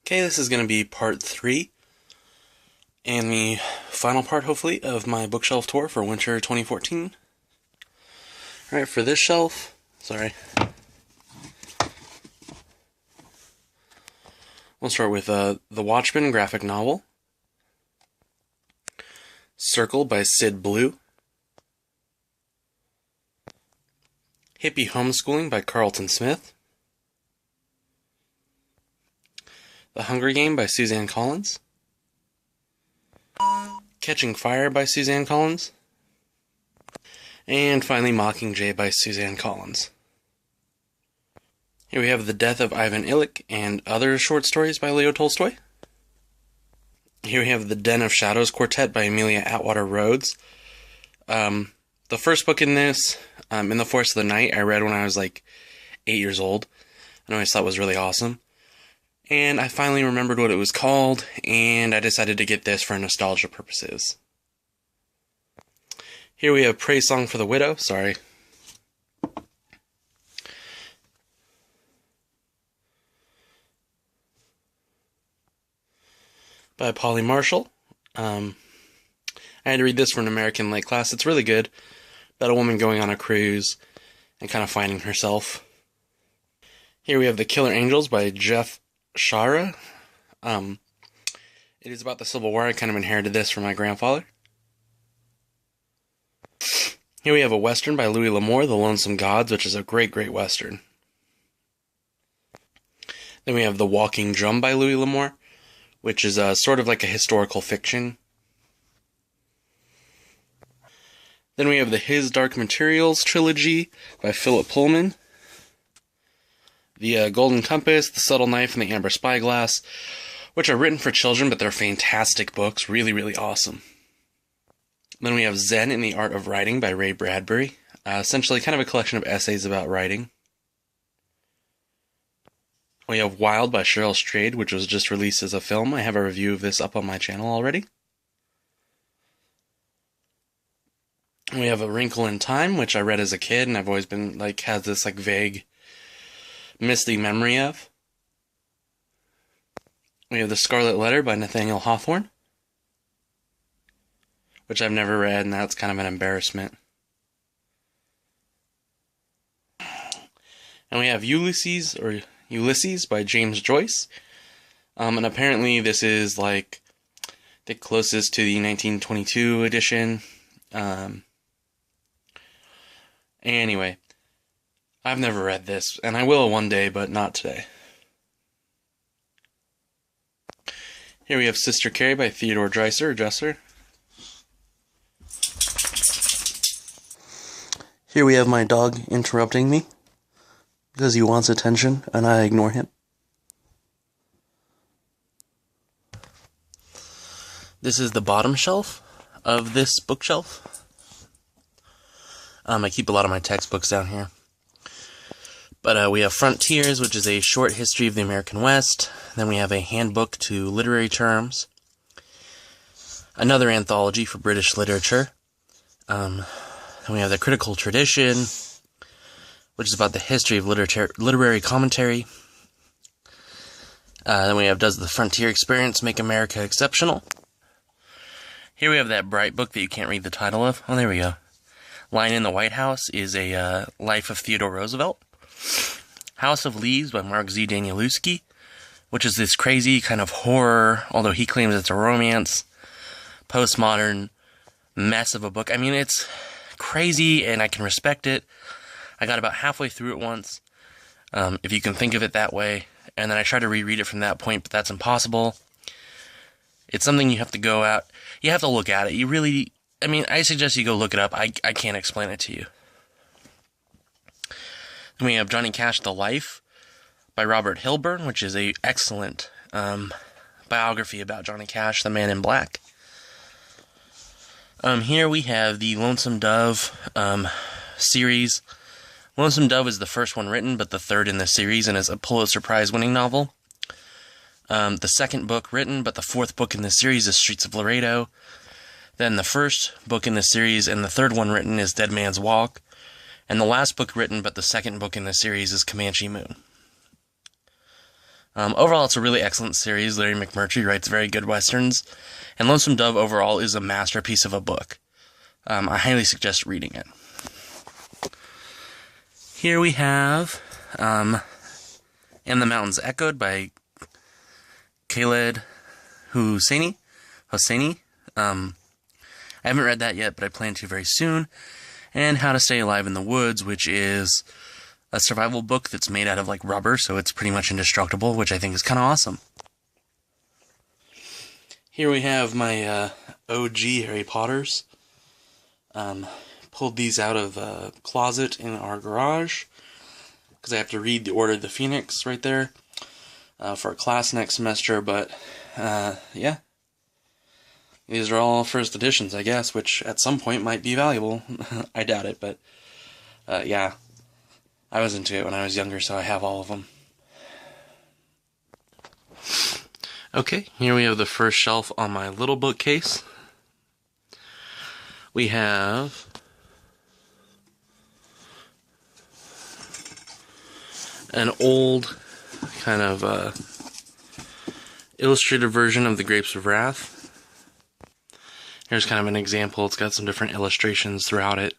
Okay, this is going to be part 3, and the final part, hopefully, of my bookshelf tour for winter 2014. Alright, for this shelf, we'll start with The Watchmen graphic novel, Circle by Sid Blue, Hippie Homeschooling by Carlton Smith, The Hunger Game by Suzanne Collins, Catching Fire by Suzanne Collins, and finally Mockingjay by Suzanne Collins. Here we have The Death of Ivan Illich and other short stories by Leo Tolstoy. Here we have The Den of Shadows Quartet by Amelia Atwater Rhodes. The first book in this, In the Forest of the Night, I read when I was like 8 years old, and I always thought it was really awesome. And I finally remembered what it was called, and I decided to get this for nostalgia purposes. Here we have Praise Song for the Widow, by Polly Marshall. I had to read this for an American Lit class. It's really good, about a woman going on a cruise and kind of finding herself. Here we have The Killer Angels by Jeff Shara. It is about the Civil War. I kind of inherited this from my grandfather. Here we have a Western by Louis L'Amour, The Lonesome Gods, which is a great, great Western. Then we have The Walking Drum by Louis L'Amour, which is sort of like a historical fiction. Then we have the His Dark Materials trilogy by Philip Pullman. The Golden Compass, The Subtle Knife, and The Amber Spyglass, which are written for children, but they're fantastic books. Really, really awesome. Then we have Zen in the Art of Writing by Ray Bradbury. Essentially kind of a collection of essays about writing. We have Wild by Cheryl Strayed, which was just released as a film. I have a review of this up on my channel already. We have A Wrinkle in Time, which I read as a kid, and I've always been, has this, vague, misty memory of. We have The Scarlet Letter by Nathaniel Hawthorne, which I've never read, and that's kind of an embarrassment. And we have Ulysses by James Joyce. And apparently this is, the closest to the 1922 edition. Anyway, I've never read this, and I will one day, but not today. Here we have Sister Carrie by Theodore Dreiser. Here we have my dog interrupting me because he wants attention and I ignore him. This is the bottom shelf of this bookshelf. I keep a lot of my textbooks down here. But we have Frontiers, which is a short history of the American West. Then we have a handbook to literary terms. Another anthology for British literature. Then we have The Critical Tradition, which is about the history of literary commentary. Then we have Does the Frontier Experience Make America Exceptional? Here we have that bright book that you can't read the title of. Oh, there we go. Lying in the White House is a Life of Theodore Roosevelt. House of Leaves by Mark Z. Danielewski, which is this crazy kind of horror, although he claims it's a romance, postmodern mess of a book. I mean, it's crazy, and I can respect it. I got about halfway through it once, if you can think of it that way, and then I tried to reread it from that point, but that's impossible. It's something you have to go out, you have to look at it. I suggest you go look it up. I can't explain it to you. Then we have Johnny Cash, The Life by Robert Hilburn, which is an excellent biography about Johnny Cash, the Man in Black. Here we have the Lonesome Dove series. Lonesome Dove is the first one written, but the third in the series, and is a Pulitzer Prize-winning novel. The second book written, but the fourth book in the series is Streets of Laredo. Then the first book in the series and the third one written is Dead Man's Walk. And the last book written, but the second book in the series, is Comanche Moon. Overall, it's a really excellent series. Larry McMurtry writes very good westerns, and Lonesome Dove overall is a masterpiece of a book. I highly suggest reading it. Here we have And the Mountains Echoed by Khaled Hosseini. I haven't read that yet, but I plan to very soon. And How to Stay Alive in the Woods, which is a survival book that's made out of like rubber, so it's pretty much indestructible, which I think is kind of awesome. Here we have my OG Harry Potters. Pulled these out of a closet in our garage because I have to read The Order of the Phoenix right there for a class next semester, but yeah. These are all first editions, I guess, which at some point might be valuable. I doubt it, but yeah. I was into it when I was younger, so I have all of them. Okay, here we have the first shelf on my little bookcase. We have an old kind of illustrated version of The Grapes of Wrath. Here's kind of an example. It's got some different illustrations throughout it.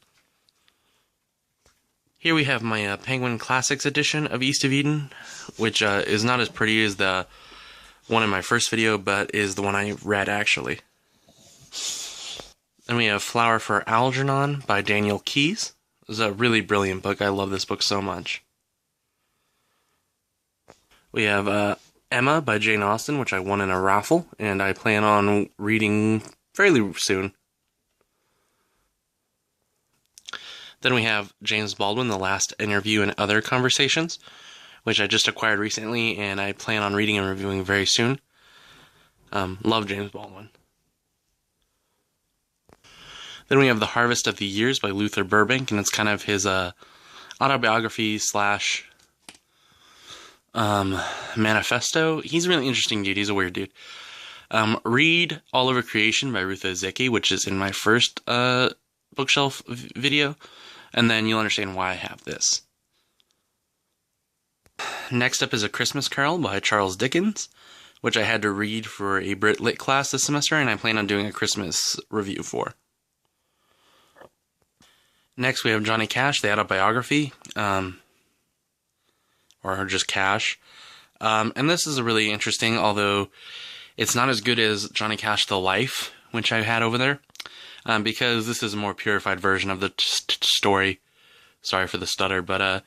Here we have my Penguin Classics edition of East of Eden, which is not as pretty as the one in my first video, but is the one I read actually. Then we have Flower for Algernon by Daniel Keyes. This is a really brilliant book. I love this book so much. We have Emma by Jane Austen, which I won in a raffle, and I plan on reading fairly soon. Then we have James Baldwin, The Last Interview and Other Conversations, which I just acquired recently, and I plan on reading and reviewing very soon. Love James Baldwin. Then we have The Harvest of the Years by Luther Burbank, and it's kind of his autobiography slash manifesto. He's a really interesting dude. He's a weird dude. Read All Over Creation by Ruth Ozeki, which is in my first bookshelf video, and then you'll understand why I have this. Next up is A Christmas Carol by Charles Dickens, which I had to read for a Brit Lit class this semester, and I plan on doing a Christmas review for. Next we have Johnny Cash, the autobiography, or just Cash. And this is a really interesting, although it's not as good as Johnny Cash, The Life, which I had over there, because this is a more purified version of the story. Sorry for the stutter, but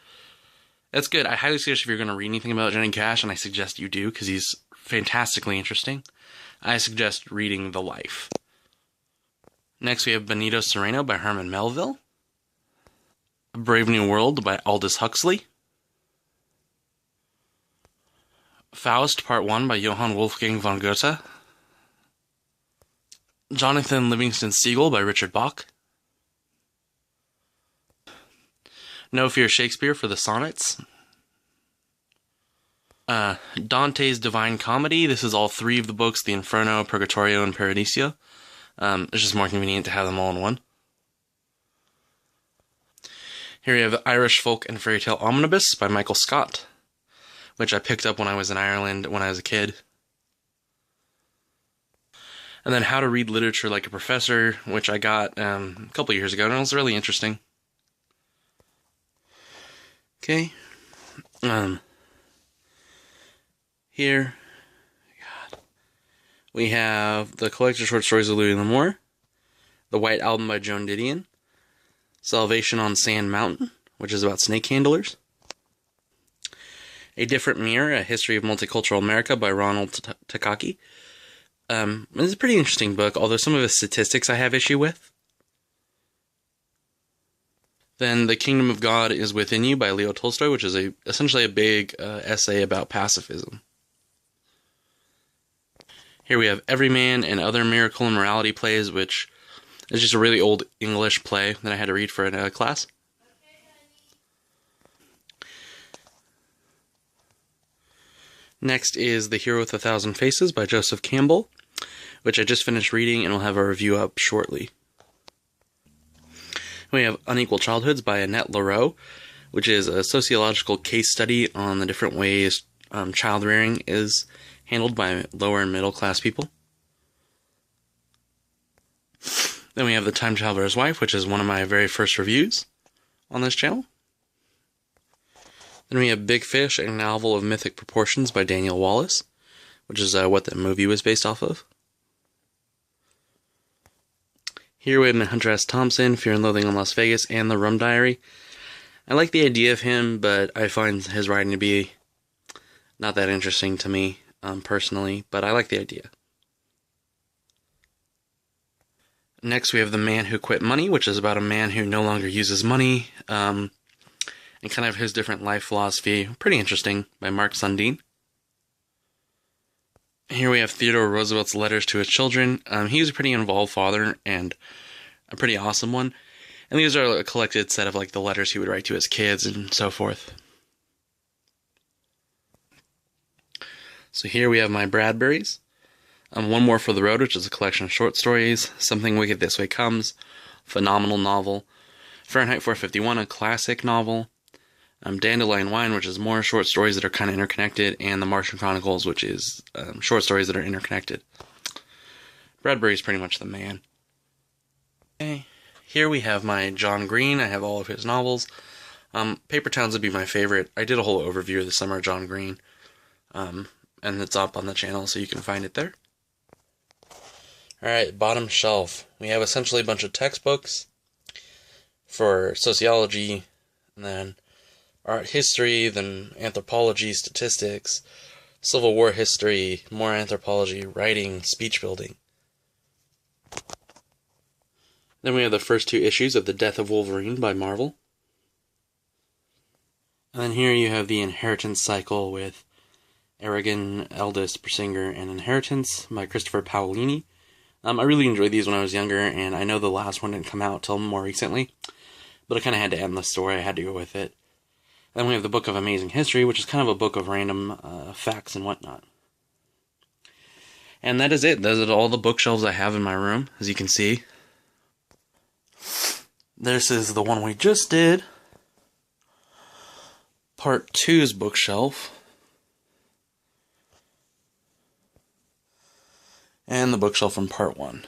it's good. I highly suggest if you're going to read anything about Johnny Cash, and I suggest you do, because he's fantastically interesting, I suggest reading The Life. Next we have Benito Sereno by Herman Melville. A Brave New World by Aldous Huxley. Faust Part 1 by Johann Wolfgang von Goethe. Jonathan Livingston Seagull by Richard Bach. No Fear Shakespeare for the Sonnets. Dante's Divine Comedy. This is all three of the books, the Inferno, Purgatorio, and Paradiso. It's just more convenient to have them all in one. Here we have Irish Folk and Fairy Tale Omnibus by Michael Scott, which I picked up when I was in Ireland when I was a kid. And then How to Read Literature Like a Professor, which I got a couple years ago, and it was really interesting. Okay. Here we have The Collected Short Stories of Louis L'Amour, The White Album by Joan Didion, Salvation on Sand Mountain, which is about snake handlers, A Different Mirror, A History of Multicultural America by Ronald Takaki. It's a pretty interesting book, although some of the statistics I have issue with. Then The Kingdom of God is Within You by Leo Tolstoy, which is essentially a big essay about pacifism. Here we have Everyman and Other Miracle and Morality Plays, which is just a really old English play that I had to read for a class. Next is The Hero with a Thousand Faces by Joseph Campbell, which I just finished reading and will have a review up shortly. We have Unequal Childhoods by Annette Lareau, which is a sociological case study on the different ways child rearing is handled by lower and middle class people. Then we have The Time Traveler's Wife, which is one of my very first reviews on this channel. Then we have Big Fish, a novel of mythic proportions by Daniel Wallace, which is what the movie was based off of. Here we have Hunter S. Thompson, Fear and Loathing in Las Vegas, and The Rum Diary. I like the idea of him, but I find his writing to be not that interesting to me, personally, but I like the idea. Next, we have The Man Who Quit Money, which is about a man who no longer uses money, and kind of his different life philosophy. Pretty interesting, by Mark Sundin. Here we have Theodore Roosevelt's letters to his children. He's a pretty involved father, and a pretty awesome one. And these are a collected set of like the letters he would write to his kids and so forth. So here we have My Bradburys. One More for the Road, which is a collection of short stories. Something Wicked This Way Comes, phenomenal novel. Fahrenheit 451, a classic novel. Dandelion Wine, which is more short stories that are kind of interconnected, and The Martian Chronicles, which is short stories that are interconnected. Bradbury is pretty much the man. Okay. Here we have my John Green. I have all of his novels. Paper Towns would be my favorite. I did a whole overview of the summer John Green, and it's up on the channel, so you can find it there. Alright, bottom shelf. We have essentially a bunch of textbooks for sociology, and then art history, then anthropology, statistics, Civil War history, more anthropology, writing, speech building. Then we have the first 2 issues of The Death of Wolverine by Marvel. And then here you have The Inheritance Cycle with Eragon, Eldest, Persinger, and Inheritance by Christopher Paolini. I really enjoyed these when I was younger, and I know the last one didn't come out till more recently, but I kind of had to end the story. I had to go with it. Then we have the Book of Amazing History, which is kind of a book of random facts and whatnot. And that is it. Those are all the bookshelves I have in my room, as you can see. This is the one we just did. Part 2's bookshelf. And the bookshelf from Part 1.